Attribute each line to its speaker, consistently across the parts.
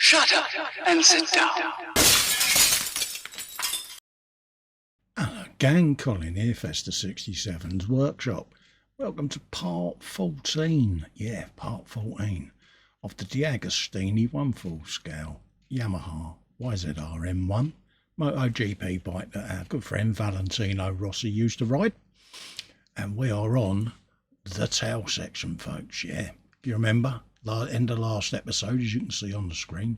Speaker 1: Shut up and sit down.
Speaker 2: Hello gang, Colin here, Festa 67's workshop. Welcome to part 14, part 14 of the Deagostini 1 full scale Yamaha YZR-M1 MotoGP bike that our good friend Valentino Rossi used to ride. And we are on the tail section, folks. If you remember, end of last episode, as you can see on the screen,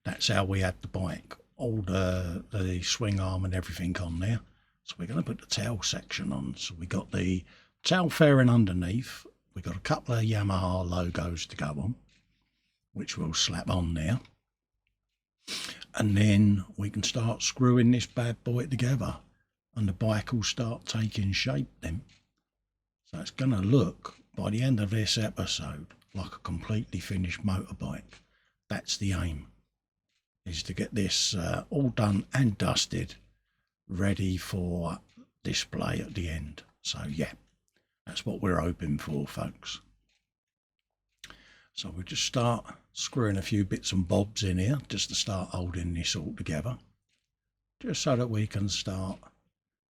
Speaker 2: that's how we had the bike, all the swing arm and everything on there. So we're going to put the tail section on. So we got the tail fairing underneath. We got a couple of Yamaha logos to go on, which we'll slap on there. And then we can start screwing this bad boy together, and the bike will start taking shape then. So it's going to look, by the end of this episode, like a completely finished motorbike. That's the aim, is to get this all done and dusted, ready for display at the end. So that's what we're hoping for, folks. So we'll just start screwing a few bits and bobs in here just to start holding this all together, just so that we can start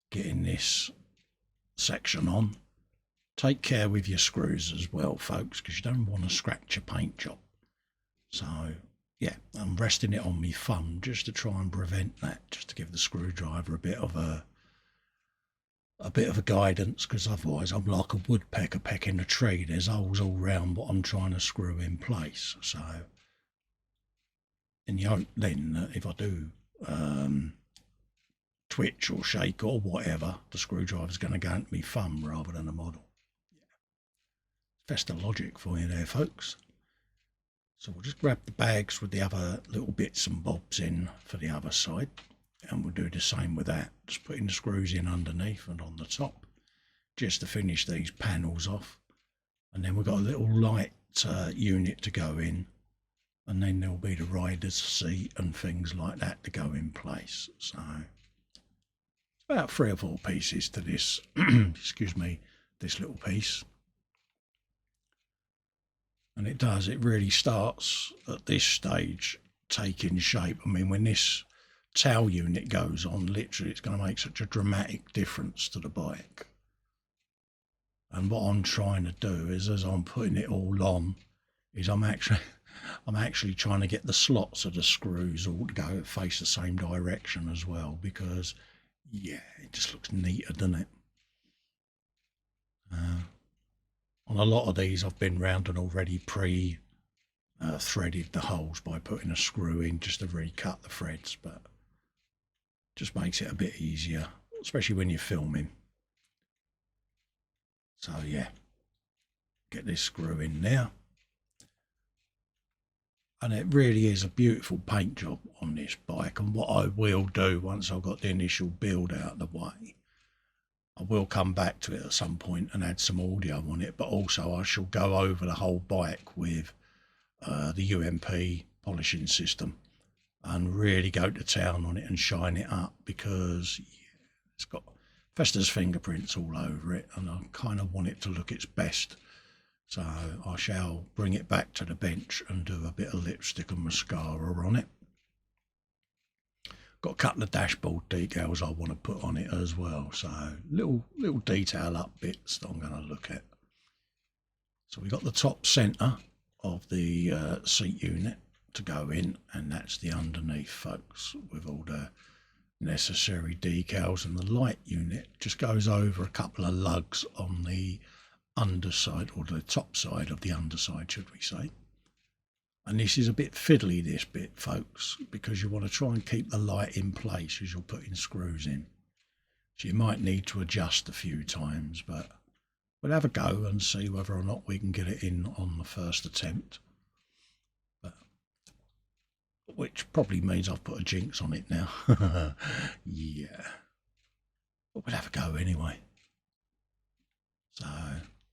Speaker 2: getting this section on. Take care with your screws as well, folks, because you don't want to scratch your paint job. So I'm resting it on my thumb just to try and prevent that, just to give the screwdriver a bit of a guidance, because otherwise I'm like a woodpecker pecking a tree. There's holes all round what I'm trying to screw in place. So, and you hope then that if I do twitch or shake or whatever, the screwdriver's going to go into my thumb rather than a model. Festa logic for you there, folks. So we'll just grab the bags with the other little bits and bobs in for the other side, and we'll do the same with that, just putting the screws in underneath and on the top just to finish these panels off. And then we've got a little light unit to go in, and then there'll be the rider's seat and things like that to go in place. So it's about 3 or 4 pieces to this excuse me, this little piece. And it really starts at this stage taking shape. I mean, when this tail unit goes on, literally it's going to make such a dramatic difference to the bike. And what I'm trying to do is, as I'm putting it all on, is I'm actually trying to get the slots of the screws all to go face the same direction as well, because it just looks neater, doesn't it? On a lot of these I've been round and already threaded the holes by putting a screw in just to recut the threads, but just makes it a bit easier, especially when you're filming. So get this screw in there. And it really is a beautiful paint job on this bike. And what I will do once I've got the initial build out of the way, I will come back to it at some point and add some audio on it, but also I shall go over the whole bike with the UMP polishing system and really go to town on it and shine it up, because it's got Festa's fingerprints all over it and I kind of want it to look its best. So I shall bring it back to the bench and do a bit of lipstick and mascara on it. Got a couple of dashboard decals I want to put on it as well, so little detail up bits that I'm going to look at. So we got the top centre of the seat unit to go in, and that's the underneath, folks, with all the necessary decals, and the light unit just goes over a couple of lugs on the underside, or the top side of the underside, should we say. And this is a bit fiddly, this bit, folks, because you want to try and keep the light in place as you're putting screws in. So you might need to adjust a few times, but we'll have a go and see whether or not we can get it in on the first attempt. But, which probably means I've put a jinx on it now. But we'll have a go anyway. So,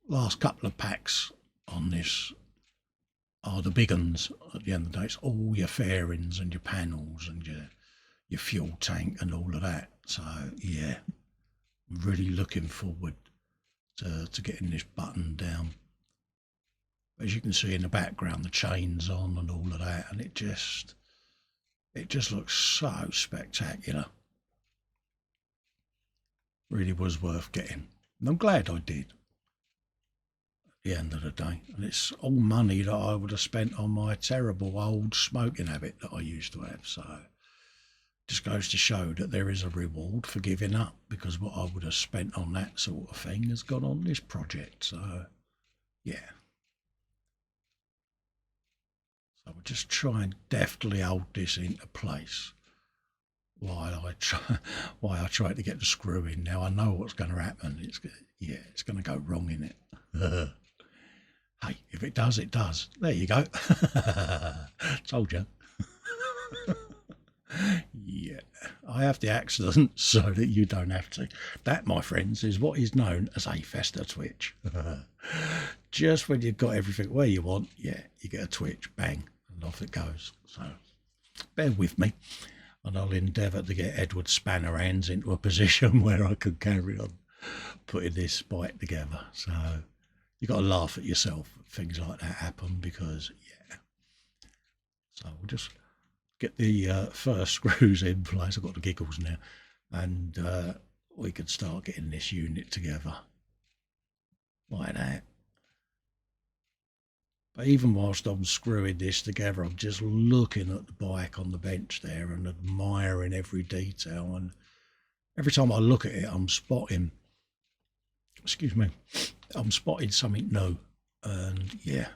Speaker 2: last couple of packs on this are the big ones. At the end of the day, it's all your fairings and your panels and your fuel tank and all of that. So I'm really looking forward to getting this button down. As you can see in the background, the chain's on and all of that, and it just It just looks so spectacular. Really was worth getting. And I'm glad I did at the end of the day. And it's all money that I would have spent on my terrible old smoking habit that I used to have. So just goes to show that there is a reward for giving up, because what I would have spent on that sort of thing has gone on this project. So yeah. So we'll just try and deftly hold this into place while I try to get the screw in. Now I know what's going to happen. It's going to go wrong in it. Hey, if it does, it does. There you go. Told you. Yeah, I have the accident so that you don't have to. That, my friends, is what is known as a fester twitch. Just when you've got everything where you want, yeah, you get a twitch, bang, and off it goes. So bear with me, and I'll endeavour to get Edward Spanner hands into a position where I can carry on putting this bike together. So you've got to laugh at yourself if things like that happen, because, yeah. So we'll just get the first screws in place. I've got the giggles now, and we can start getting this unit together like that. But even whilst I'm screwing this together, I'm just looking at the bike on the bench there and admiring every detail, and every time I look at it I'm spotting something new. And yeah,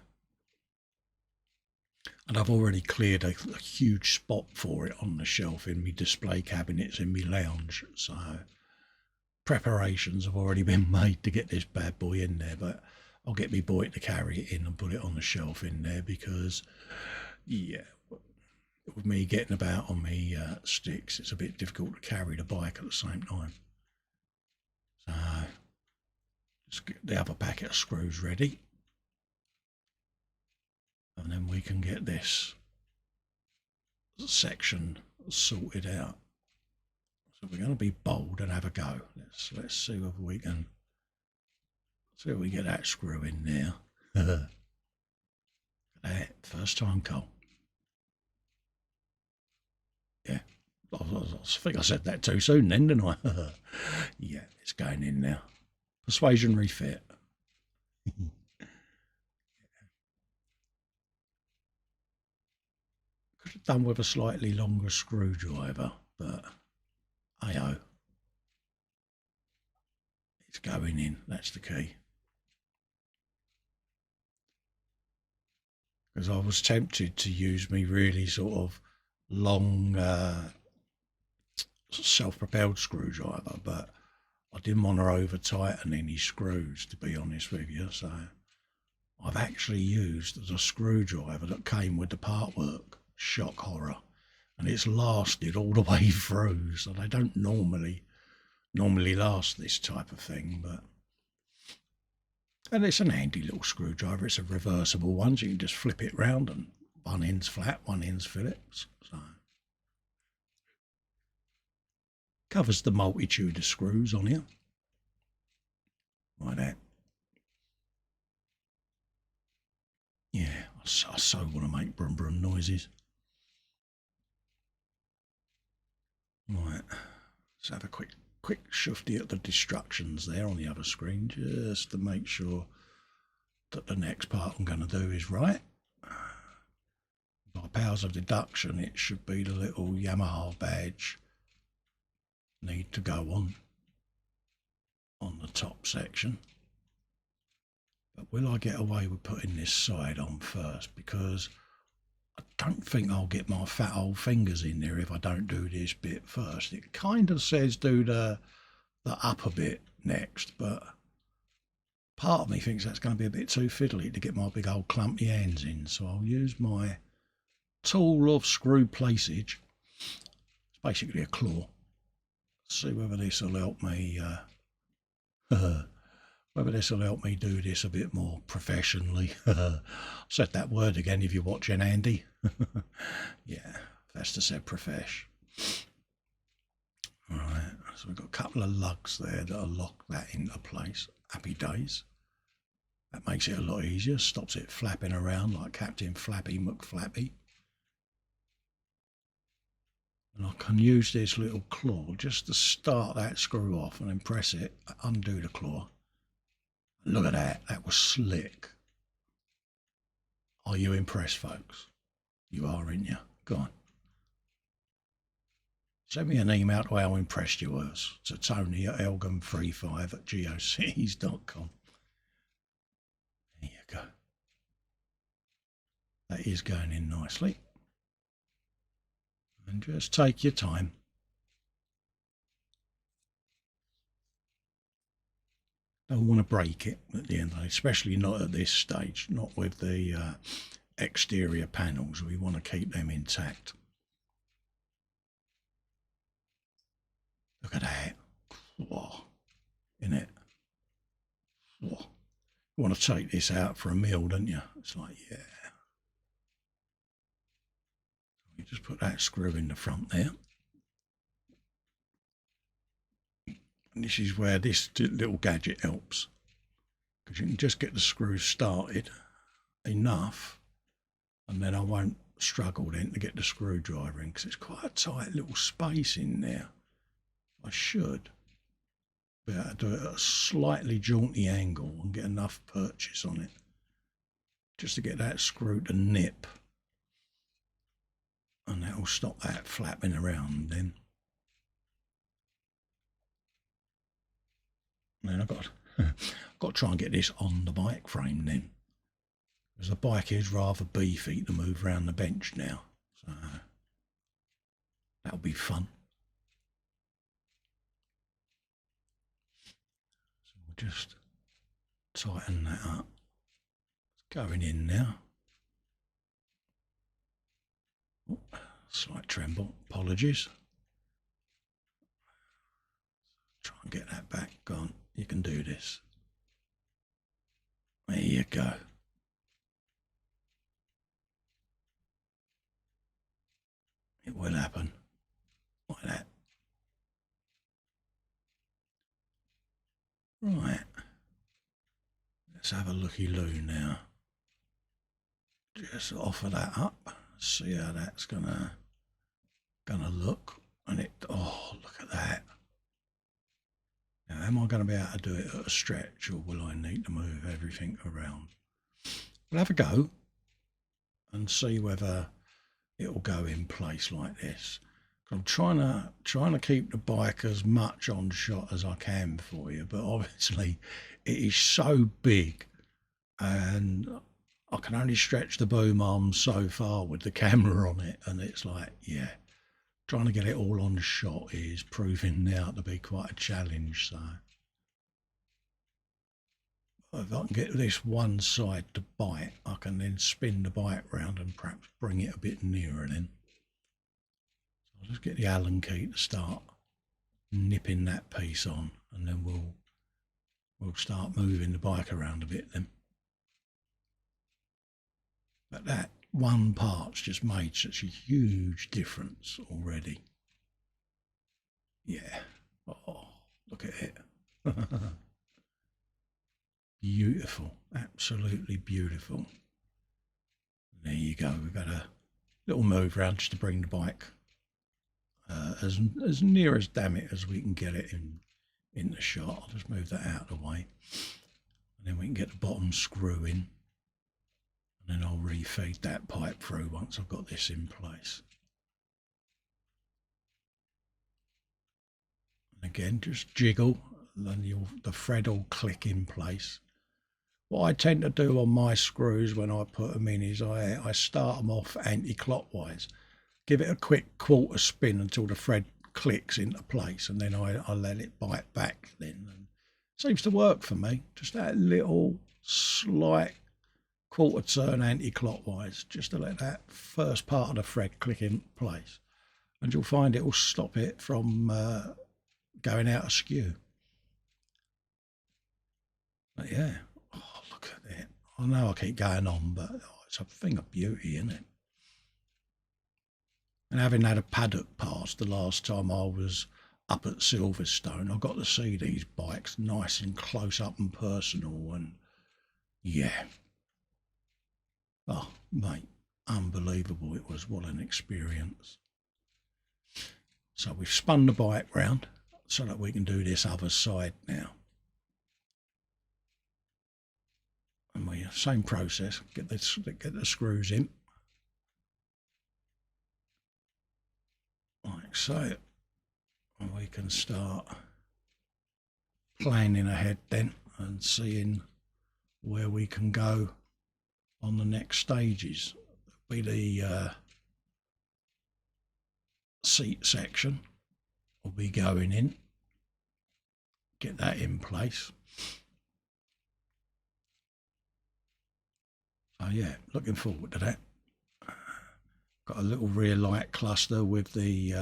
Speaker 2: and I've already cleared a huge spot for it on the shelf in my display cabinets in my lounge. So preparations have already been made to get this bad boy in there, but I'll get my boy to carry it in and put it on the shelf in there, because, yeah, with me getting about on me sticks, it's a bit difficult to carry the bike at the same time. So just get the other packet of screws ready, and then we can get this section sorted out. So we're going to be bold and have a go. Let's see whether we can get that screw in there. That first time, Cole. Yeah, I think I said that too soon then, didn't I? Yeah, it's going in now. Persuasion refit. Could have done with a slightly longer screwdriver, but ayo. It's going in, that's the key. Because I was tempted to use me really sort of long self-propelled screwdriver, but I didn't want to over tighten any screws, to be honest with you. So I've actually used the screwdriver that came with the part work. Shock horror. And it's lasted all the way through, so they don't normally last this type of thing. But and it's an handy little screwdriver. It's a reversible one, so you can just flip it round, and one end's flat, one end's Phillips. So covers the multitude of screws on here, like that. Yeah, I so want to make brum brum noises. Right, let's have a quick shufty at the destructions there on the other screen, just to make sure that the next part I'm going to do is right. By powers of deduction, it should be the little Yamaha badge need to go on the top section. But will I get away with putting this side on first? Because I don't think I'll get my fat old fingers in there if I don't do this bit first. It kind of says do the upper bit next, but part of me thinks that's going to be a bit too fiddly to get my big old clumpy hands in. So I'll use my tool of screw placeage. It's basically a claw. See whether this will help me do this a bit more professionally. Said that word again if you're watching, Andy. Yeah, Fester said profesh. Alright, so we've got a couple of lugs there that'll lock that into place. Happy days. That makes it a lot easier, stops it flapping around like Captain Flappy McFlappy. And I can use this little claw just to start that screw off and then press it, undo the claw. Look at that, that was slick. Are you impressed, folks? You are, aren't you? Go on. Send me an email to how impressed you was to Tony at elgin35@gocs.com. There you go. That is going in nicely. And just take your time. Don't want to break it at the end of the day, especially not at this stage, not with the exterior panels. We want to keep them intact. Look at that. Whoa. Isn't it? Whoa. You want to take this out for a meal, don't you? It's like, yeah. You just put that screw in the front there. And this is where this little gadget helps. Because you can just get the screws started enough, and then I won't struggle then to get the screwdriver in, because it's quite a tight little space in there. I should be able to do it at a slightly jaunty angle and get enough purchase on it just to get that screw to nip, and that will stop that flapping around then. And then I've got to try and get this on the bike frame then, because the bike is rather beefy to move around the bench now, so that'll be fun. So we'll just tighten that up. It's going in now. Oh, slight tremble, apologies. Try and get that back. Go on, you can do this. There you go. It will happen like that. Right, let's have a looky-loo now. Just offer that up, see how that's gonna look. And it, oh, look at that. Now, am I going to be able to do it at a stretch, or will I need to move everything around? We'll have a go and see whether it will go in place like this. I'm trying to keep the bike as much on shot as I can for you, but obviously it is so big, and I can only stretch the boom arm so far with the camera on it, and it's like, yeah, trying to get it all on shot is proving now to be quite a challenge. So if I can get this one side to bite, I can then spin the bike round and perhaps bring it a bit nearer then. So I'll just get the Allen key to start nipping that piece on, and then we'll start moving the bike around a bit then. But that one part's just made such a huge difference already. Yeah. Oh, look at it. Beautiful. Absolutely beautiful. There you go. We've got a little move round just to bring the bike as near as damn it as we can get it in the shot. I'll just move that out of the way, and then we can get the bottom screw in. And then I'll refeed that pipe through once I've got this in place. And again, just jiggle, then the thread will click in place. What I tend to do on my screws when I put them in is I start them off anti-clockwise. Give it a quick quarter spin until the thread clicks into place, and then I let it bite back then. And it seems to work for me. Just that little slight quarter turn anti-clockwise, just to let that first part of the thread click in place, and you'll find it will stop it from going out askew. But yeah, oh, look at it. I know I keep going on, but it's a thing of beauty, isn't it? And having had a paddock pass the last time I was up at Silverstone, I got to see these bikes nice and close up and personal, and yeah. Oh, mate, unbelievable it was. What an experience. So we've spun the bike round so that we can do this other side now. And we same process, get the screws in. Like so. And we can start planning ahead then and seeing where we can go on the next stages. Be the seat section will be going in, get that in place. So yeah, looking forward to that. Got a little rear light cluster with the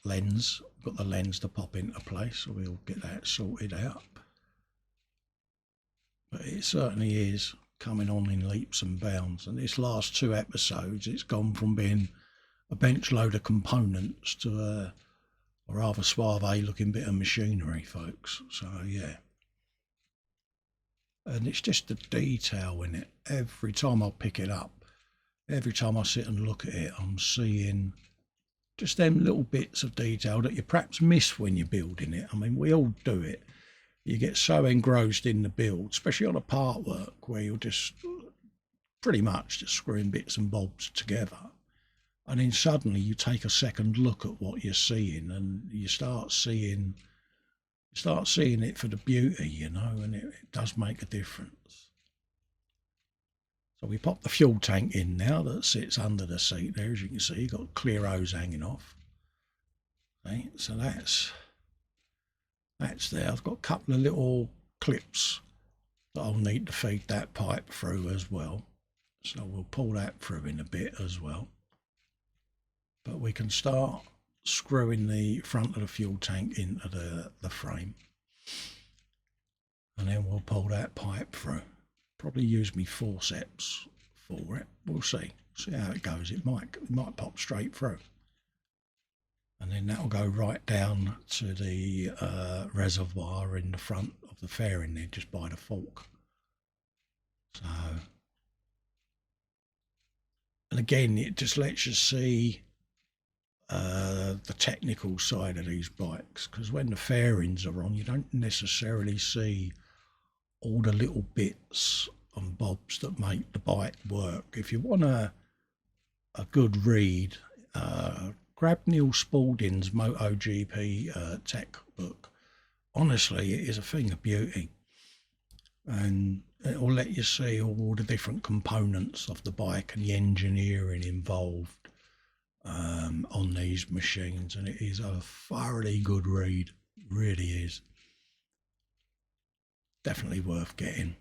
Speaker 2: lens, got the lens to pop into place, so we'll get that sorted out. But it certainly is coming on in leaps and bounds, and this last 2 episodes it's gone from being a bench load of components to a rather suave looking bit of machinery, folks. So yeah, and it's just the detail in it. Every time I pick it up, every time I sit and look at it, I'm seeing just them little bits of detail that you perhaps miss when you're building it. I mean, we all do it. You get so engrossed in the build, especially on a part work where you're just pretty much just screwing bits and bobs together. And then suddenly you take a second look at what you're seeing and you start seeing it for the beauty, you know, and it does make a difference. So we pop the fuel tank in now that sits under the seat there, as you can see. You've got clear hose hanging off. Okay, so that's there. I've got a couple of little clips that I'll need to feed that pipe through as well. So we'll pull that through in a bit as well. But we can start screwing the front of the fuel tank into the frame. And then we'll pull that pipe through. Probably use me forceps for it. We'll see how it goes. It might pop straight through. And then that'll go right down to the reservoir in the front of the fairing there, just by the fork. So, and again, it just lets you see the technical side of these bikes, because when the fairings are on, you don't necessarily see all the little bits and bobs that make the bike work. If you want a good read, grab Neil Spaulding's MotoGP tech book. Honestly, it is a thing of beauty, and it will let you see all the different components of the bike and the engineering involved on these machines, and it is a thoroughly good read. Really is. Definitely worth getting.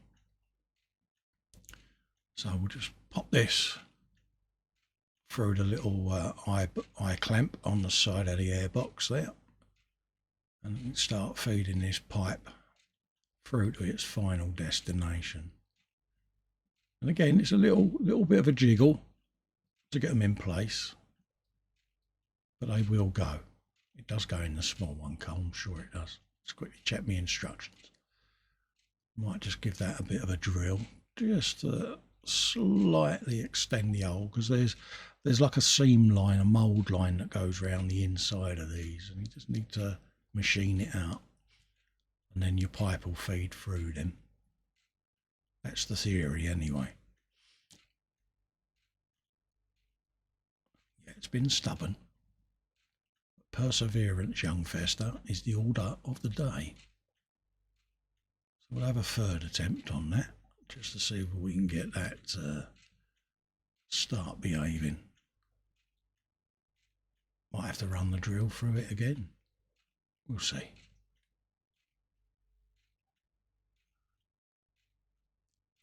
Speaker 2: So we'll just pop this through the little eye clamp on the side of the airbox there, and start feeding this pipe through to its final destination. And again, it's a little bit of a jiggle to get them in place, but they will go. It does go in the small one, Cole, I'm sure it does. Let's quickly check my instructions. Might just give that a bit of a drill, just to slightly extend the hole, because there's like a seam line, a mould line that goes around the inside of these, and you just need to machine it out, and then your pipe will feed through them. That's the theory anyway. Yeah, it's been stubborn. Perseverance, young Fester, is the order of the day. So we'll have a third attempt on that, just to see if we can get that start behaving. Might have to run the drill through it again. We'll see.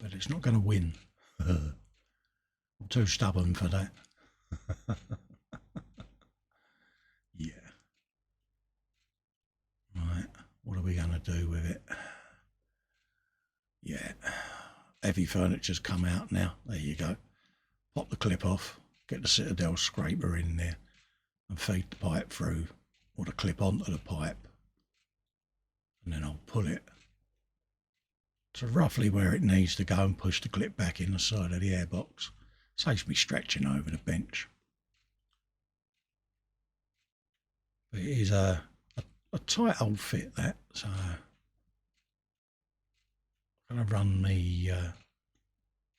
Speaker 2: But it's not going to win. I'm too stubborn for that. Yeah. Right, what are we going to do with it? Yeah, heavy furniture's come out now. There you go. Pop the clip off, get the Citadel scraper in there and feed the pipe through, or the clip onto the pipe, and then I'll pull it to roughly where it needs to go and push the clip back in the side of the airbox. Saves me stretching over the bench. But it is a tight old fit, that. So I'm going to run the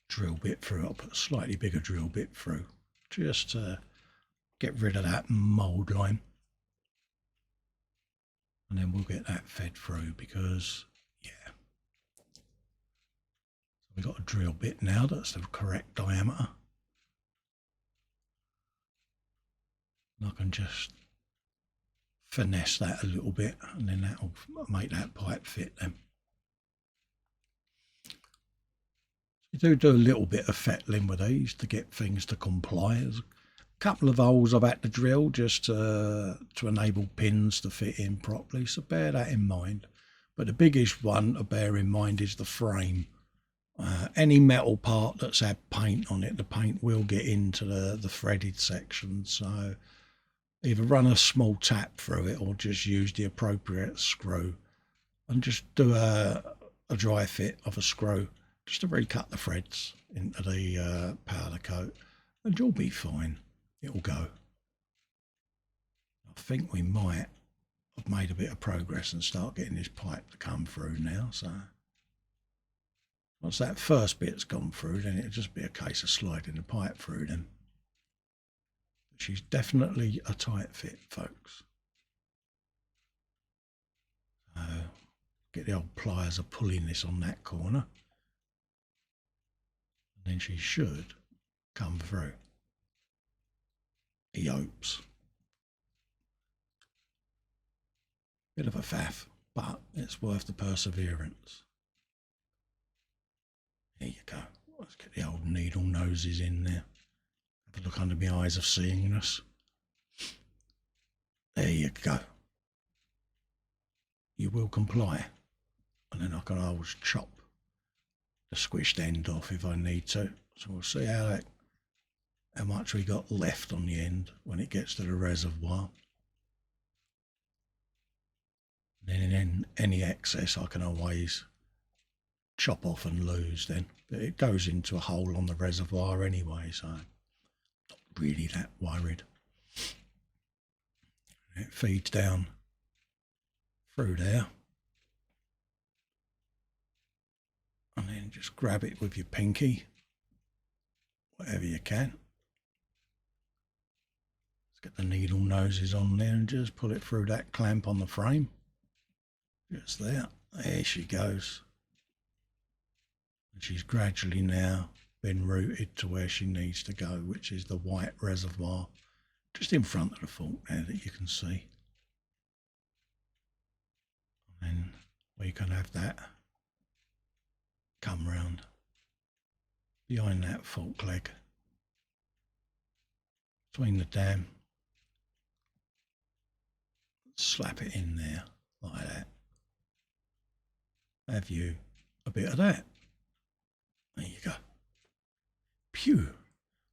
Speaker 2: drill bit through. I'll put a slightly bigger drill bit through just to get rid of that mould line. And then we'll get that fed through because, yeah. We've got a drill bit now that's the correct diameter. And I can just finesse that a little bit and then that'll make that pipe fit then. You do a little bit of fettling with these to get things to comply. There's a couple of holes I've had to drill just to enable pins to fit in properly, so bear that in mind. But the biggest one to bear in mind is the frame. Any metal part that's had paint on it, the paint will get into the threaded section, so either run a small tap through it or just use the appropriate screw and just do a dry fit of a screw just to recut the threads into the powder coat and you'll be fine. It'll go. I think we might have made a bit of progress and start getting this pipe to come through now. So once that first bit's gone through, then it'll just be a case of sliding the pipe through then. But she's definitely a tight fit, folks. So get the old pliers of pulling this on that corner. And then she should come through. He hopes. Bit of a faff, but it's worth the perseverance. There you go. Let's get the old needle noses in there. Have a look under my eyes of seeing us. There you go. You will comply. And then I can always chop the squished end off if I need to. So we'll see how much we got left on the end when it gets to the reservoir. And then any excess I can always chop off and lose then. But it goes into a hole on the reservoir anyway, so I'm not really that worried. It feeds down through there. And then just grab it with your pinky, whatever you can. Let's get the needle noses on there and just pull it through that clamp on the frame. Just there. There she goes. And she's gradually now been routed to where she needs to go, which is the white reservoir just in front of the fork there that you can see. And then we can have that come round behind that fork leg, between the dam, slap it in there like that. Have you a bit of that? There you go. Pew!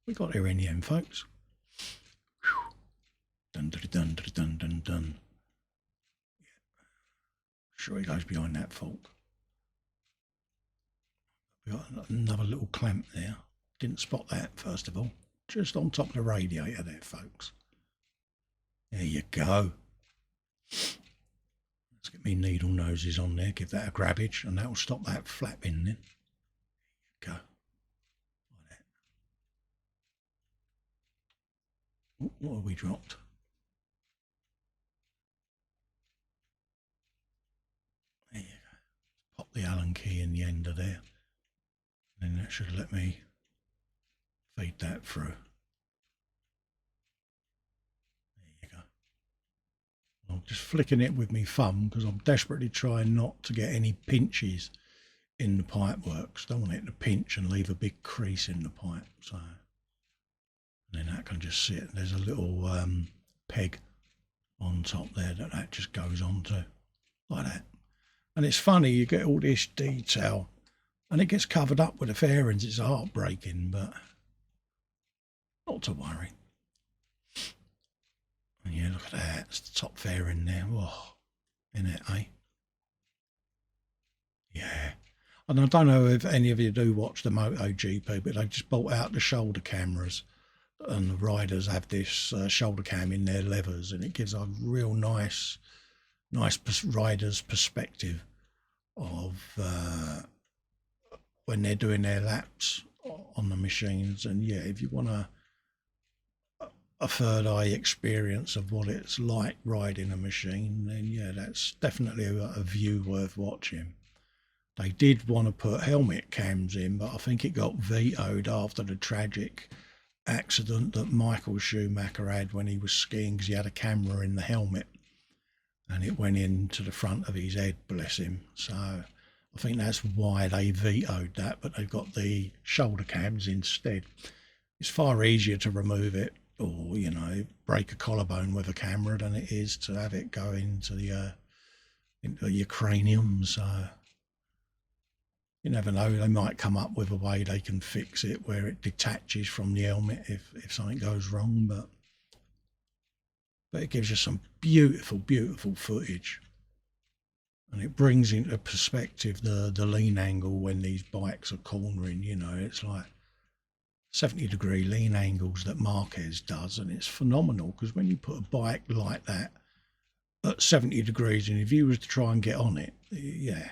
Speaker 2: We got there in the end, folks. Whew. Dun dun dun dun dun dun dun. Yeah. Sure, he goes behind that fork. We got another little clamp there. Didn't spot that first of all. Just on top of the radiator there, folks. There you go. Let's get me needle noses on there. Give that a grabbage, and that will stop that flapping. Then there you go. Like that. Ooh, what have we dropped? There you go. Pop the Allen key in the end of there. And that should let me feed that through. There you go. I'm just flicking it with my thumb because I'm desperately trying not to get any pinches in the pipe works. Don't want it to pinch and leave a big crease in the pipe. So, and then that can just sit. There's a little peg on top there that just goes onto like that. And it's funny, you get all this detail and it gets covered up with the fairings. It's heartbreaking, but not to worry. And yeah, look at that. It's the top fairing there. Oh, isn't it, eh? Yeah. And I don't know if any of you do watch the MotoGP, but they just brought out the shoulder cameras and the riders have this shoulder cam in their levers, and it gives a real nice rider's perspective of when they're doing their laps on the machines. And yeah, if you want a third eye experience of what it's like riding a machine, then yeah, that's definitely a view worth watching. They did want to put helmet cams in, but I think it got vetoed after the tragic accident that Michael Schumacher had when he was skiing, because he had a camera in the helmet and it went into the front of his head, bless him. So I think that's why they vetoed that, but they've got the shoulder cams instead. It's far easier to remove it, or you know, break a collarbone with a camera, than it is to have it go into your cranium. So you never know, they might come up with a way they can fix it where it detaches from the helmet if something goes wrong, but it gives you some beautiful footage, and it brings into perspective the lean angle when these bikes are cornering. You know, it's like 70-degree lean angles that Marquez does, and it's phenomenal, because when you put a bike like that at 70 degrees, and if you was to try and get on it, yeah.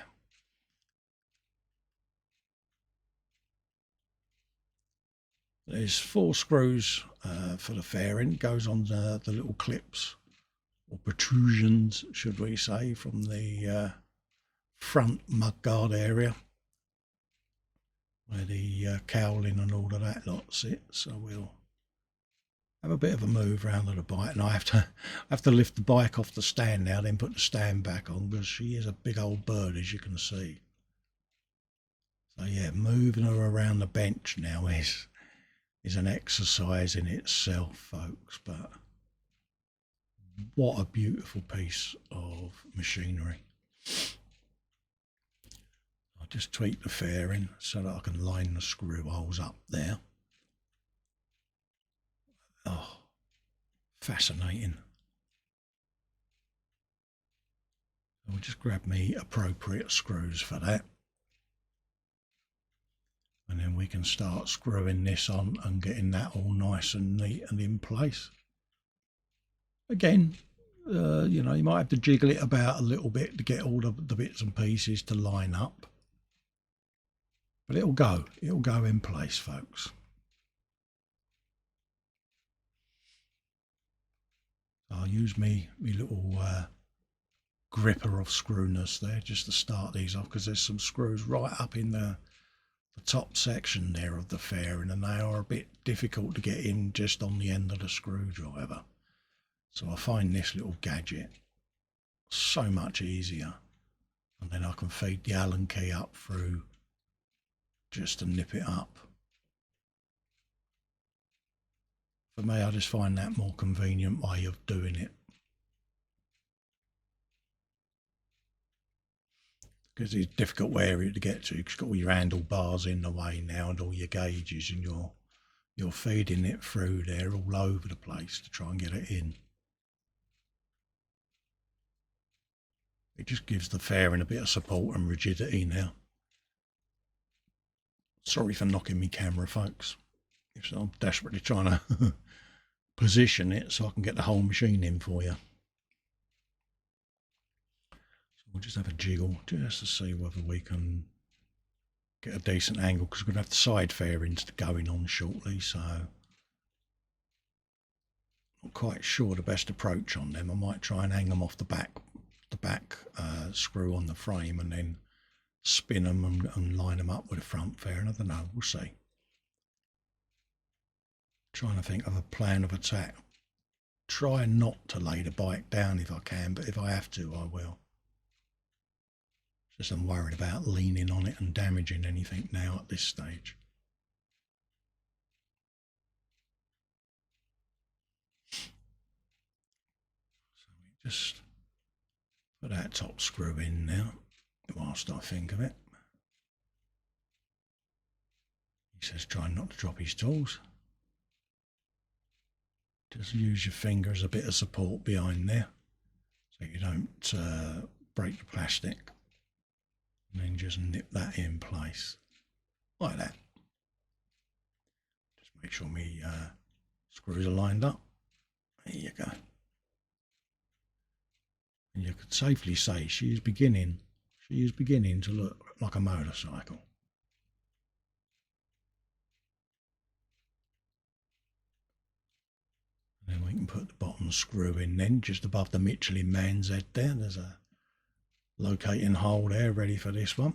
Speaker 2: There's 4 screws for the fairing. It goes on the little clips, or protrusions, should we say, from the front mudguard area, where the cowling and all of that lot sit. So we'll have a bit of a move around on the bike, and I have to lift the bike off the stand now, then put the stand back on, because she is a big old bird, as you can see. So yeah, moving her around the bench now is an exercise in itself, folks. But what a beautiful piece of machinery. I'll just tweak the fairing so that I can line the screw holes up there. Oh, fascinating. I'll just grab me appropriate screws for that, and then we can start screwing this on and getting that all nice and neat and in place. Again, you know, you might have to jiggle it about a little bit to get all the bits and pieces to line up, but it'll go in place, folks. I'll use me little gripper of screwness there just to start these off, because there's some screws right up in the top section there of the fairing, and they are a bit difficult to get in just on the end of the screwdriver. So I find this little gadget so much easier, and then I can feed the Allen key up through just to nip it up. For me, I just find that more convenient way of doing it, because it's a difficult area to get to, because you've got all your handlebars in the way now and all your gauges, and you're feeding it through there all over the place to try and get it in. It just gives the fairing a bit of support and rigidity now. Sorry for knocking me camera, folks. I'm desperately trying to position it so I can get the whole machine in for you. So we'll just have a jiggle just to see whether we can get a decent angle, because we're going to have the side fairings going on shortly, so not quite sure the best approach on them. I might try and hang them off the back screw on the frame, and then spin them and line them up with a front fairing. I don't know, we'll see. Trying to think of a plan of attack. Try not to lay the bike down if I can, but if I have to, I will. Just I'm worried about leaning on it and damaging anything now at this stage. So we just put that top screw in now whilst I think of it. He says try not to drop his tools. Just use your finger as a bit of support behind there so you don't break the plastic, and then just nip that in place like that. Just make sure my Screws are lined up. There you go. And you could safely say she is beginning to look like a motorcycle. And then we can put the bottom screw in then, just above the Michelin man's head there. There's a locating hole there ready for this one.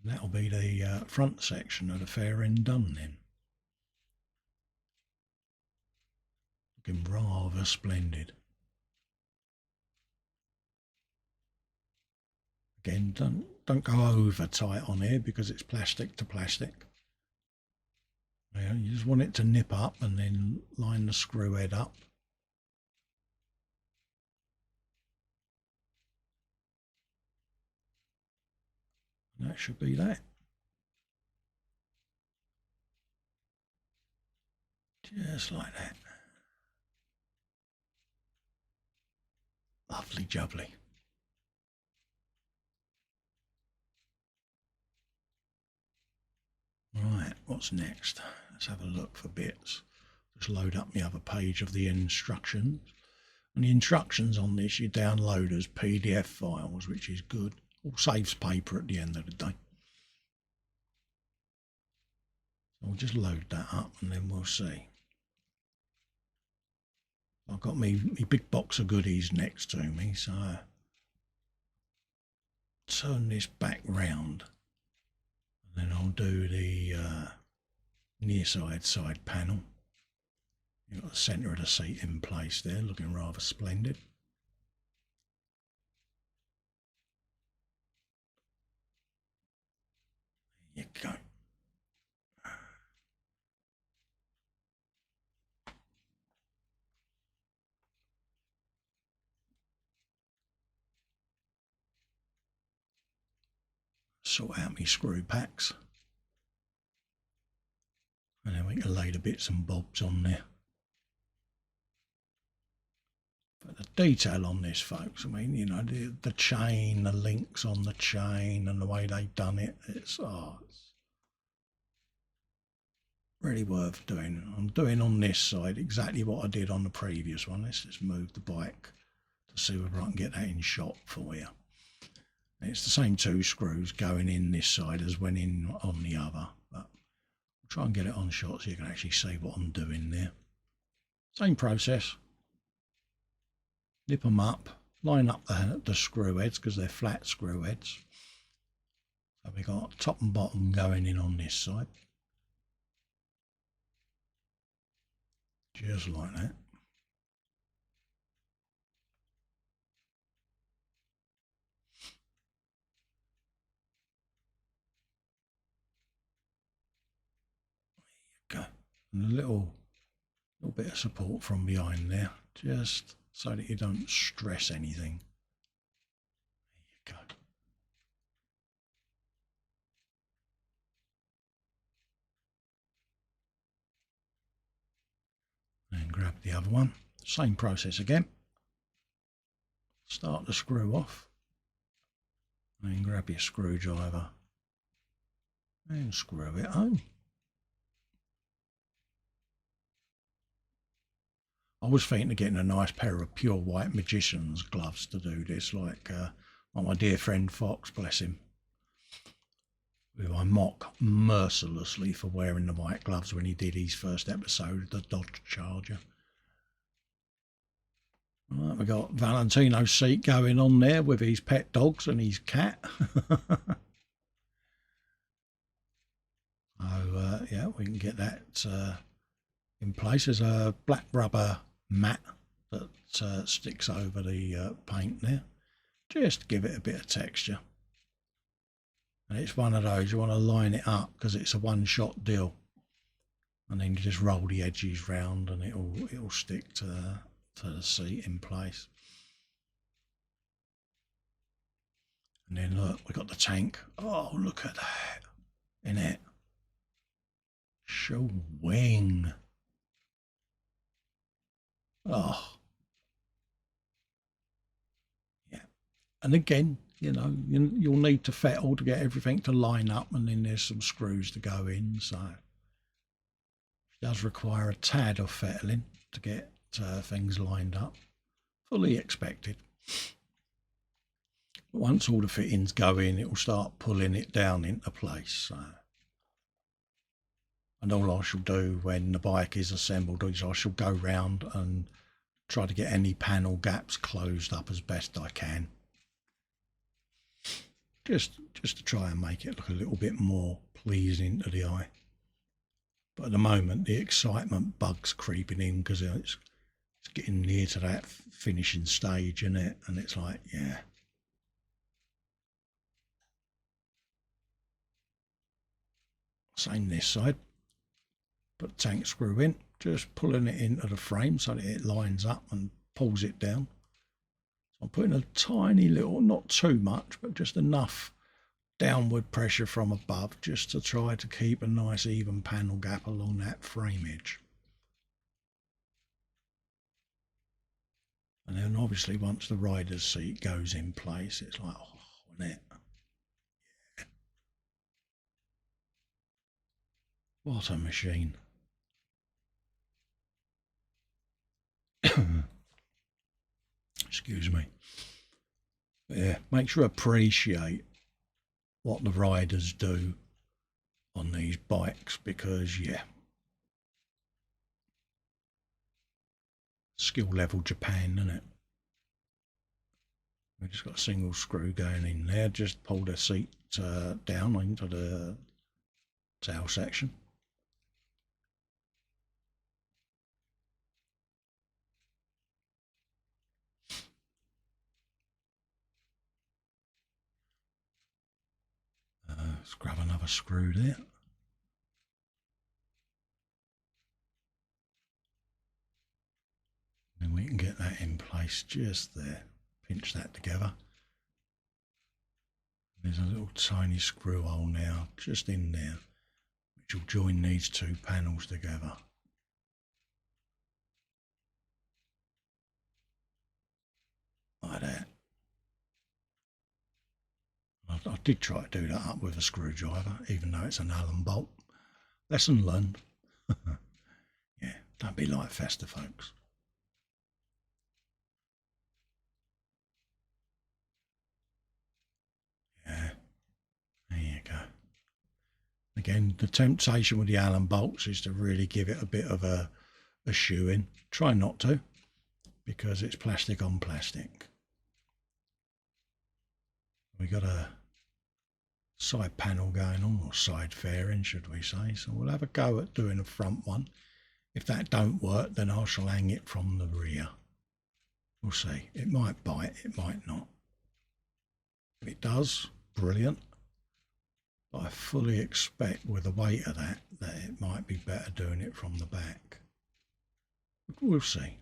Speaker 2: And that'll be the front section of the fairing done then. Looking rather splendid. Again, don't go over tight on here because it's plastic to plastic. You just want it to nip up and then line the screw head up. And that should be that. Just like that. Lovely jubbly. Right, what's next? Let's have a look for bits. Just load up the other page of the instructions. And the instructions on this you download as PDF files, which is good. All saves paper at the end of the day. So we'll just load that up and then we'll see. I've got me big box of goodies next to me, so turn this back round and then I'll do the near side panel. You've got the centre of the seat in place there, looking rather splendid. There you go. Sort out my screw packs. And then we can lay the bits and bobs on there. But the detail on this, folks, I mean, you know, the chain, the links on the chain and the way they've done it, it's really worth doing. I'm doing on this side exactly what I did on the previous one. Let's just move the bike to see whether I can get that in shot for you. It's the same two screws going in this side as went in on the other, but I'll try and get it on shot so you can actually see what I'm doing there. Same process. Nip them up, line up the screw heads because they're flat screw heads. So we've got top and bottom going in on this side. Just like that. There you go. And a little bit of support from behind there, just so that you don't stress anything. There you go. And grab the other one. Same process again. Start the screw off. And grab your screwdriver and screw it home. I was thinking of getting a nice pair of pure white magician's gloves to do this, like my dear friend Fox, bless him, who I mock mercilessly for wearing the white gloves when he did his first episode of the Dodge Charger. Right, we got Valentino's seat going on there with his pet dogs and his cat. So yeah, we can get that in place. There's a black rubber mat that sticks over the paint there, just to give it a bit of texture. And it's one of those, you want to line it up because it's a one-shot deal, and then you just roll the edges round and it'll stick to the seat in place. And then look, we got the tank. Oh, look at that in it. Show wing. Oh, yeah. And again, you know, you'll need to fettle to get everything to line up, and then there's some screws to go in. So Does require a tad of fettling to get things lined up. Fully expected. But once all the fittings go in, it will start pulling it down into place. So. And all I shall do when the bike is assembled is I shall go round and try to get any panel gaps closed up as best I can. Just to try and make it look a little bit more pleasing to the eye. But at the moment the excitement bug's creeping in because it's getting near to that finishing stage, isn't it? And it's like, yeah. Same this side. Put the tank screw in, just pulling it into the frame so that it lines up and pulls it down. So I'm putting a tiny little, not too much, but just enough downward pressure from above just to try to keep a nice even panel gap along that frame edge. And then obviously once the rider's seat goes in place, it's like, oh, isn't it? Yeah. What a machine. Excuse me. But yeah, make sure to appreciate what the riders do on these bikes because, yeah, skill level Japan, isn't it? We've just got a single screw going in there, just pull the seat down into the tail section. Let's grab another screw there. And we can get that in place just there. Pinch that together. There's a little tiny screw hole now, just in there, which will join these two panels together. Like that. I did try to do that up with a screwdriver, even though it's an Allen bolt. Lesson learned. Yeah, don't be like Fester, folks. Yeah, there you go. Again, the temptation with the Allen bolts is to really give it a bit of a shoe-in. Try not to, because it's plastic on plastic. We got a side panel going on, or side fairing should we say, so we'll have a go at doing a front one. If that don't work, then I shall hang it from the rear. We'll see. It might bite, it might not. If it does, brilliant. But I fully expect with the weight of that it might be better doing it from the back. But we'll see.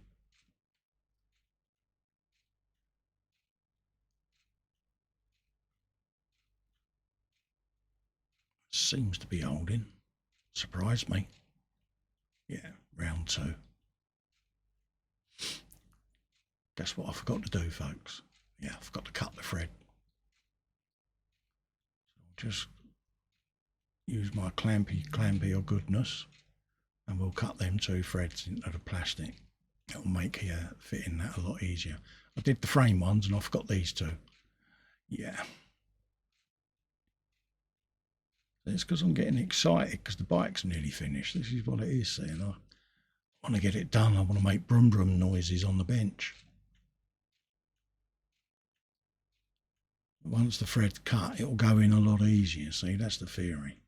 Speaker 2: Seems to be holding. Surprised me. Yeah, round two. Guess what I forgot to do, folks? Yeah, I forgot to cut the thread. So I'll just use my clampy of goodness and we'll cut them two threads into the plastic. It'll make fitting that a lot easier. I did the frame ones and I forgot these two. Yeah. It's because I'm getting excited because the bike's nearly finished. This is what it is, see, and I want to get it done. I want to make brum brum noises on the bench. Once the thread's cut, it'll go in a lot easier. See, that's the theory.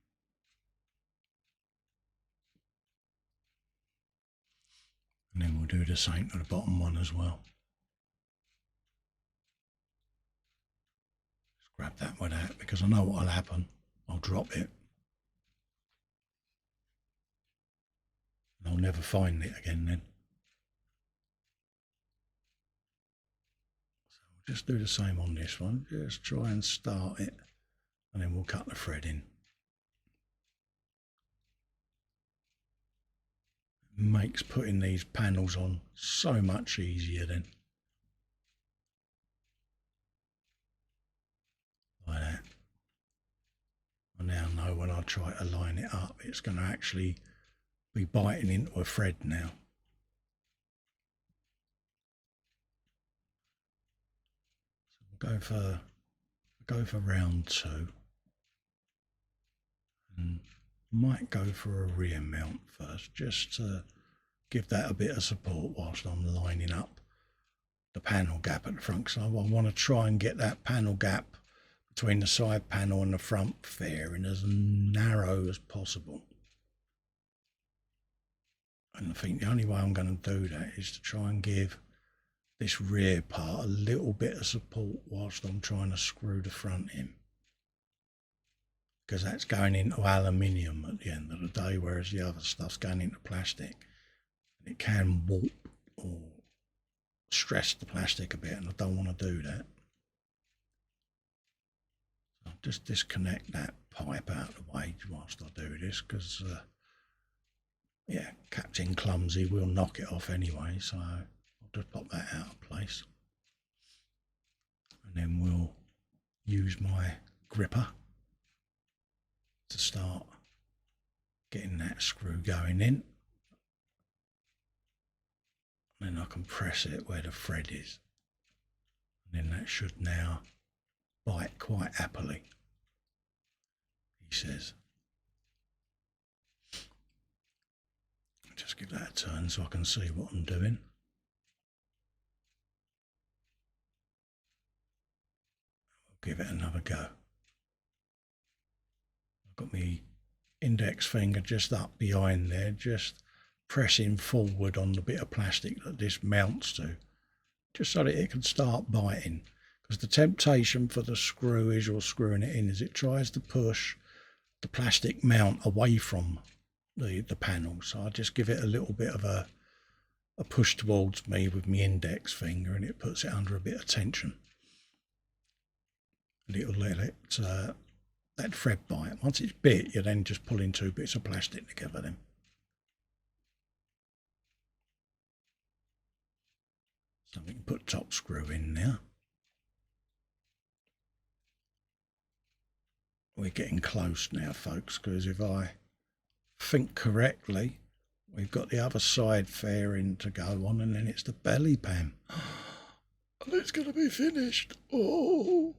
Speaker 2: And then we'll do the same to the bottom one as well. Just grab that with that because I know what'll happen. I'll drop it. And I'll never find it again then. So we'll just do the same on this one. Just try and start it and then we'll cut the thread in. It makes putting these panels on so much easier then. Like that. I now know when I try to line it up, it's going to actually be biting into a thread now. So we'll go for round 2, and might go for a rear mount first, just to give that a bit of support whilst I'm lining up the panel gap at the front. So I want to try and get that panel gap between the side panel and the front fairing as narrow as possible. And I think the only way I'm going to do that is to try and give this rear part a little bit of support whilst I'm trying to screw the front in, because that's going into aluminium at the end of the day, whereas the other stuff's going into plastic. It can warp or stress the plastic a bit, and I don't want to do that. So I'll just disconnect that pipe out of the way whilst I do this, because yeah, Captain Clumsy will knock it off anyway, so I'll just pop that out of place. And then we'll use my gripper to start getting that screw going in. And then I can press it where the thread is. And then that should now bite quite happily, he says. Just give that a turn so I can see what I'm doing. We'll give it another go. I've got my index finger just up behind there, just pressing forward on the bit of plastic that this mounts to, just so that it can start biting. Because the temptation for the screw is, or screwing it in, is it tries to push the plastic mount away from the panel. So I just give it a little bit of a push towards me with my index finger, and it puts it under a bit of tension. And it'll let it that thread bite. Once it's bit, you're then just pulling 2 bits of plastic together then. So we can put top screw in now. We're getting close now, folks, because if I think correctly, we've got the other side fairing to go on, and then it's the belly pan. And it's going to be finished. Oh,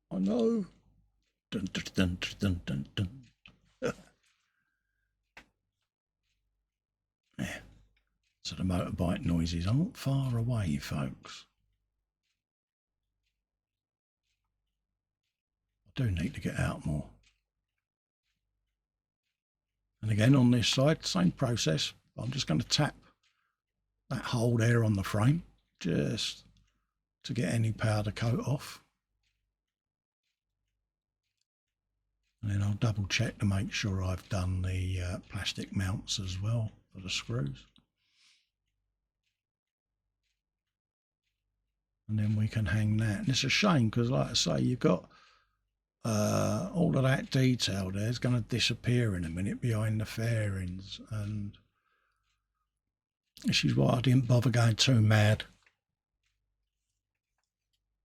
Speaker 2: I know. Dun, dun, dun, dun, dun, dun. Yeah. So the motorbike noises aren't far away, folks. I do need to get out more. And again, on this side, same process. I'm just going to tap that hole there on the frame, just to get any powder coat off. And then I'll double check to make sure I've done the plastic mounts as well for the screws. And then we can hang that. And it's a shame because, like I say, you've got all of that detail there is going to disappear in a minute behind the fairings. And this is why I didn't bother going too mad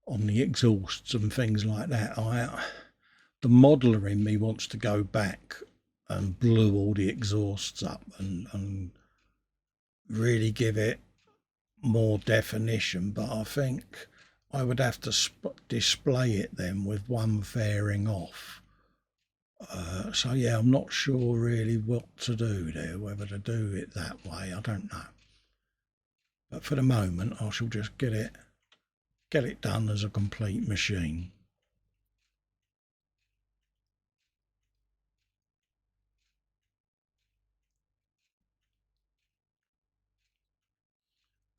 Speaker 2: on the exhausts and things like that. The modeller in me wants to go back and blue all the exhausts up and really give it more definition, but I think I would have to display it then with one fairing off. So yeah, I'm not sure really what to do there, whether to do it that way, I don't know. But for the moment, I shall just get it done as a complete machine.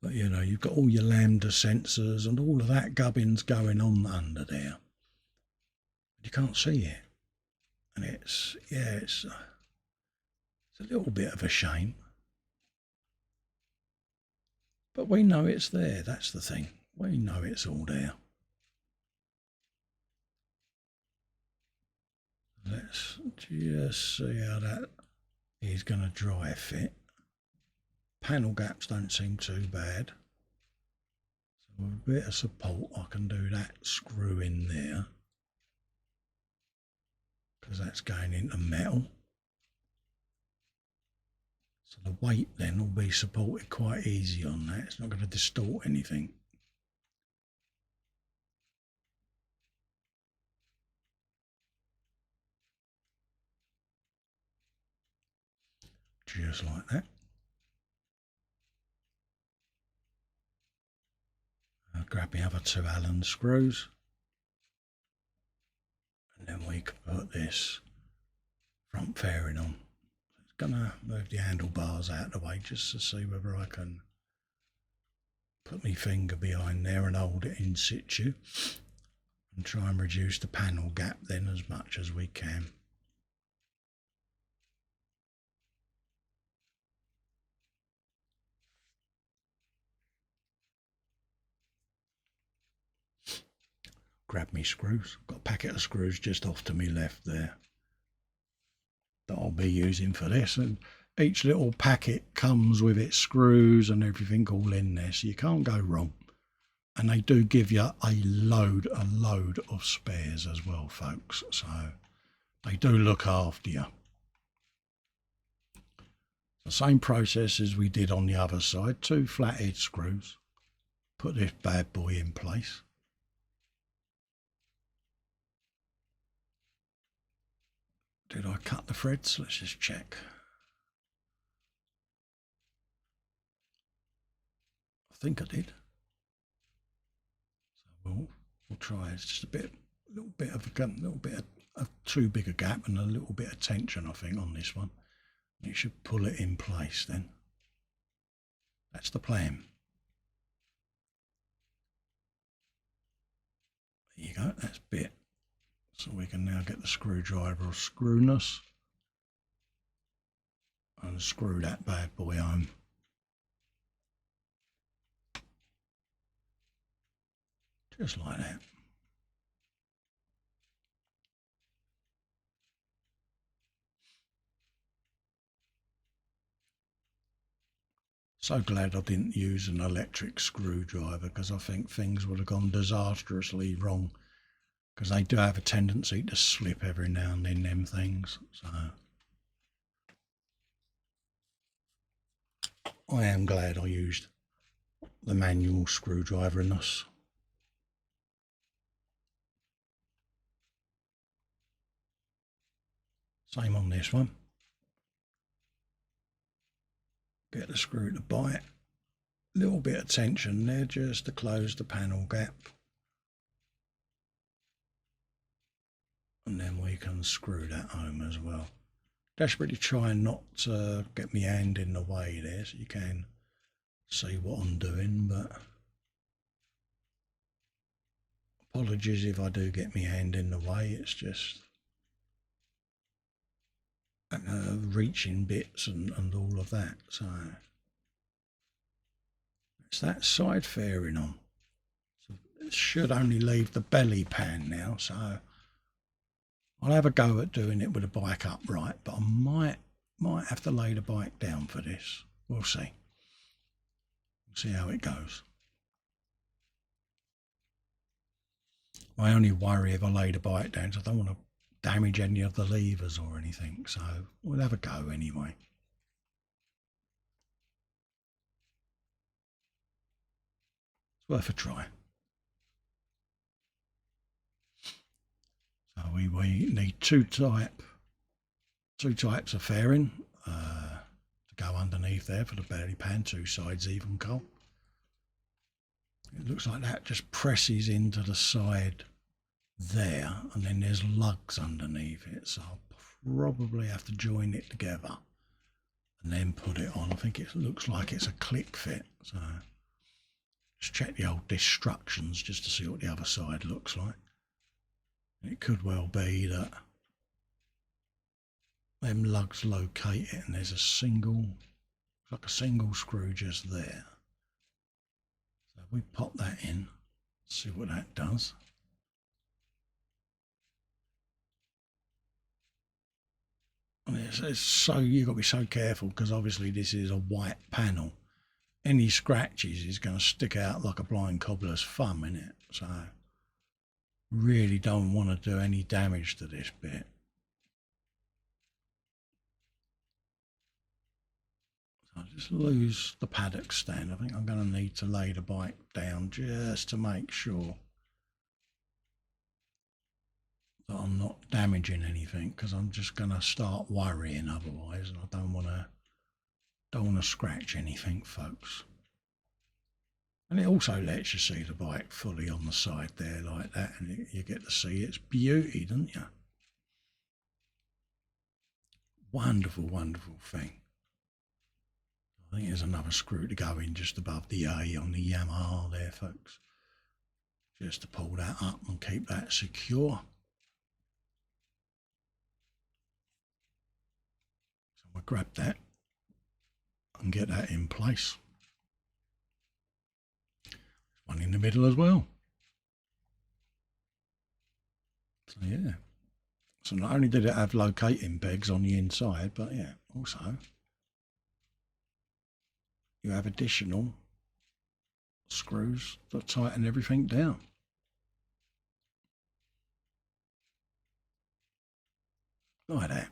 Speaker 2: But you know, you've got all your lambda sensors and all of that gubbins going on under there. You can't see it. And it's a little bit of a shame. But we know it's there, that's the thing. We know it's all there. Let's just see how that is going to dry fit. Panel gaps don't seem too bad. So with a bit of support I can do that screw in there, because that's going into metal. So the weight then will be supported quite easy on that. It's not going to distort anything. Just like that. I'll grab the other two Allen screws. And then we can put this front fairing on. It's gonna move the handlebars out of the way just to see whether I can put my finger behind there and hold it in situ and try and reduce the panel gap then as much as we can. Grab me screws. Got a packet of screws just off to me left there that I'll be using for this, and each little packet comes with its screws and everything all in there, so you can't go wrong. And they do give you a load of spares as well, folks, so they do look after you. The same process as we did on the other side. Two flathead screws. Put this bad boy in place. Did I cut the threads? Let's just check. I think I did. So we'll try. It's just a little bit of too big a gap and a little bit of tension, I think, on this one. You should pull it in place then. That's the plan. There you go. That's bit. So we can now get the screwdriver or screwness and screw that bad boy home. Just like that. So glad I didn't use an electric screwdriver, because I think things would have gone disastrously wrong, because they do have a tendency to slip every now and then, them things. So I am glad I used the manual screwdriver in this. Same on this one. Get the screw to bite. Little bit of tension there just to close the panel gap. And then we can screw that home as well. Desperately trying not to get my hand in the way there so you can see what I'm doing, but apologies if I do get my hand in the way. It's just reaching bits and all of that. So it's that side fairing on. So it should only leave the belly pan now, so I'll have a go at doing it with the bike upright, but I might have to lay the bike down for this. We'll see. We'll see how it goes. My only worry if I lay the bike down is I don't want to damage any of the levers or anything, so we'll have a go anyway. It's worth a try. So we need two types of fairing to go underneath there for the belly pan, two sides even coal. It looks like that just presses into the side there, and then there's lugs underneath it, so I'll probably have to join it together and then put it on. I think it looks like it's a click fit, so just check the old instructions just to see what the other side looks like. It could well be that them lugs locate it and there's a single screw just there. So if we pop that in, see what that does. It's so, you've got to be so careful, because obviously this is a white panel. Any scratches is going to stick out like a blind cobbler's thumb in it. So really don't want to do any damage to this bit. I'll just lose the paddock stand. I think I'm going to need to lay the bike down just to make sure that I'm not damaging anything, because I'm just going to start worrying otherwise, and I don't want to scratch anything, folks. And it also lets you see the bike fully on the side there like that, and you get to see its beauty, don't you? Wonderful, wonderful thing. I think there's another screw to go in just above the A on the Yamaha there, folks, just to pull that up and keep that secure. So we'll grab that and get that in place. One in the middle as well. So yeah. So not only did it have locating pegs on the inside, but yeah, also you have additional screws that tighten everything down. Like that.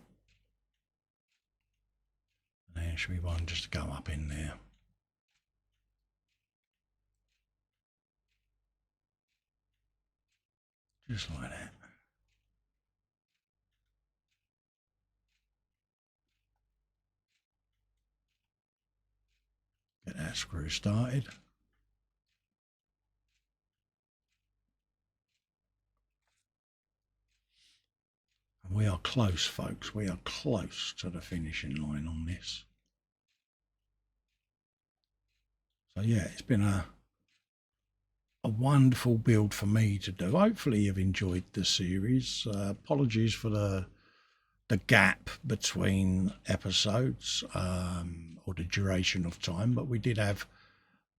Speaker 2: And there should be one just to go up in there. Just like that. Get that screw started. And we are close, folks. We are close to the finishing line on this. So yeah, it's been a wonderful build for me to do. Hopefully you've enjoyed the series. Apologies for the gap between episodes, or the duration of time, but we did have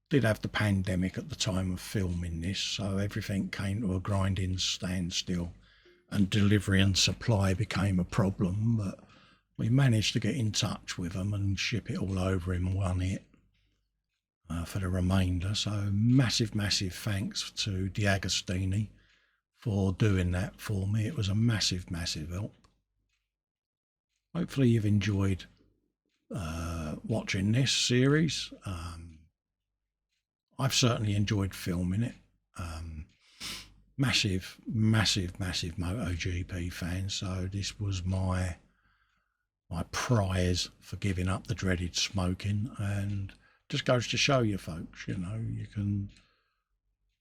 Speaker 2: the pandemic at the time of filming this, so everything came to a grinding standstill and delivery and supply became a problem, but we managed to get in touch with them and ship it all over in one hit for the remainder. So massive thanks to Deagostini for doing that for me. It was a massive help. Hopefully you've enjoyed watching this series. I've certainly enjoyed filming it. Massive MotoGP fan, so this was my prize for giving up the dreaded smoking, and just goes to show you, folks, you know,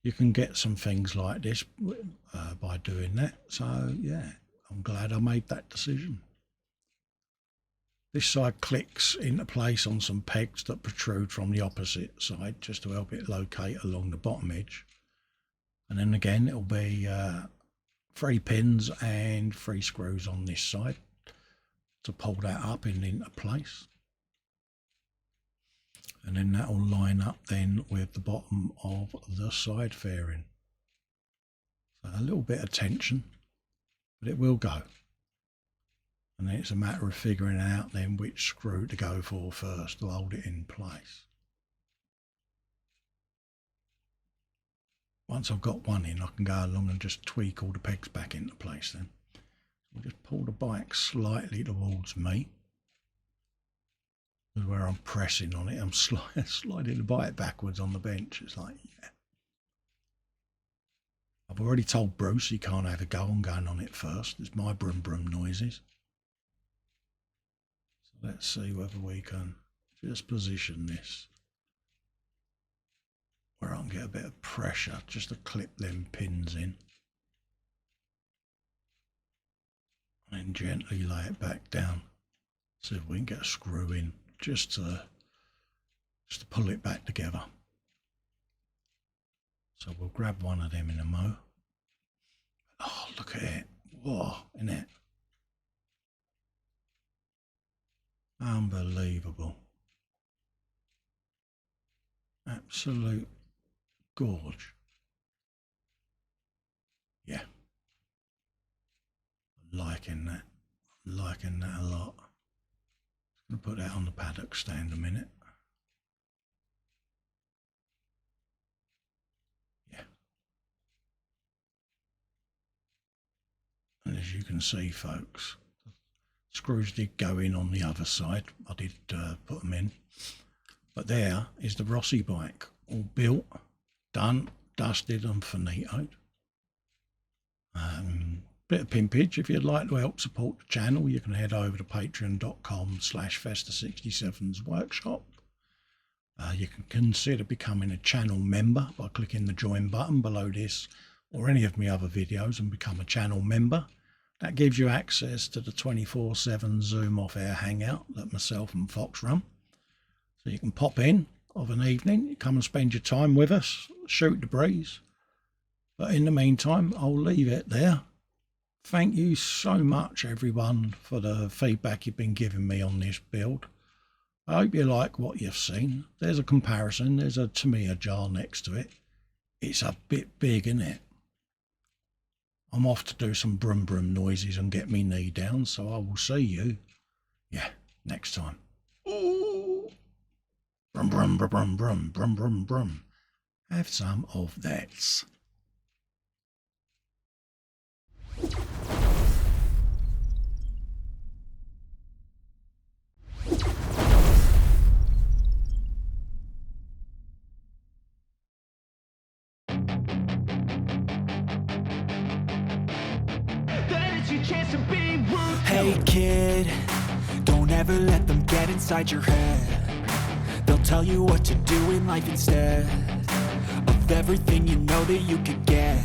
Speaker 2: you can get some things like this by doing that. So yeah, I'm glad I made that decision. This side clicks into place on some pegs that protrude from the opposite side just to help it locate along the bottom edge. And then again, it'll be 3 pins and 3 screws on this side to pull that up and into place. And then that will line up then with the bottom of the side fairing. So a little bit of tension, but it will go. And then it's a matter of figuring out then which screw to go for first to hold it in place. Once I've got one in, I can go along and just tweak all the pegs back into place then. We'll just pull the bike slightly towards me. Because where I'm pressing on it, I'm sliding the bike backwards on the bench. It's like, yeah. I've already told Bruce he can't have a go on going on it first. It's my brum noises. So let's see whether we can just position this where I can get a bit of pressure just to clip them pins in. And then gently lay it back down. See if we can get a screw in just to pull it back together. So we'll grab one of them in a mo. Oh, look at it. Whoa, isn't it? Unbelievable. Absolute gorge. Yeah. Liking that a lot. I'm going to put that on the paddock stand a minute. Yeah. And as you can see, folks, Screws did go in on the other side. I did put them in. But there is the Rossi bike, all built, done, dusted and finitoed. Bit of pimpage. If you'd like to help support the channel, you can head over to patreon.com/Festa67's workshop. You can consider becoming a channel member by clicking the join button below this or any of my other videos and become a channel member. That gives you access to the 24/7 Zoom off-air hangout that myself and Fox run. So you can pop in of an evening, come and spend your time with us, shoot the breeze. But in the meantime, I'll leave it there. Thank you so much, everyone, for the feedback you've been giving me on this build. I hope you like what you've seen. There's a comparison. There's a Tamiya jar next to it. It's a bit big, isn't it? I'm off to do some brum brum noises and get me knee down, so I will see you, next time. Ooh. Brum brum brum brum brum brum brum brum. Have some of that.
Speaker 3: Hey kid, don't ever let them get inside your head. They'll tell you what to do in life instead of everything you know that you could get.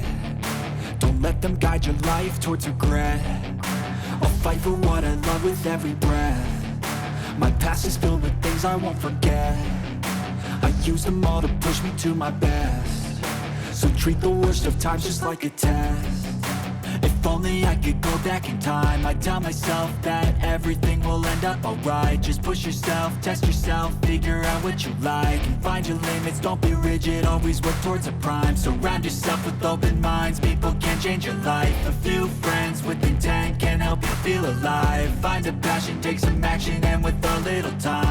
Speaker 3: Don't let them guide your life towards regret. I'll fight for what I love with every breath. My past is filled with things I won't forget. I use them all to push me to my best. So treat the worst of times just like a test. If only I could go back in time, I'd tell myself that everything will end up alright. Just push yourself, test yourself, figure out what you like, and find your limits, don't be rigid, always work towards a prime. Surround yourself with open minds, people can change your life. A few friends with intent can help you feel alive. Find a passion, take some action, and with a little time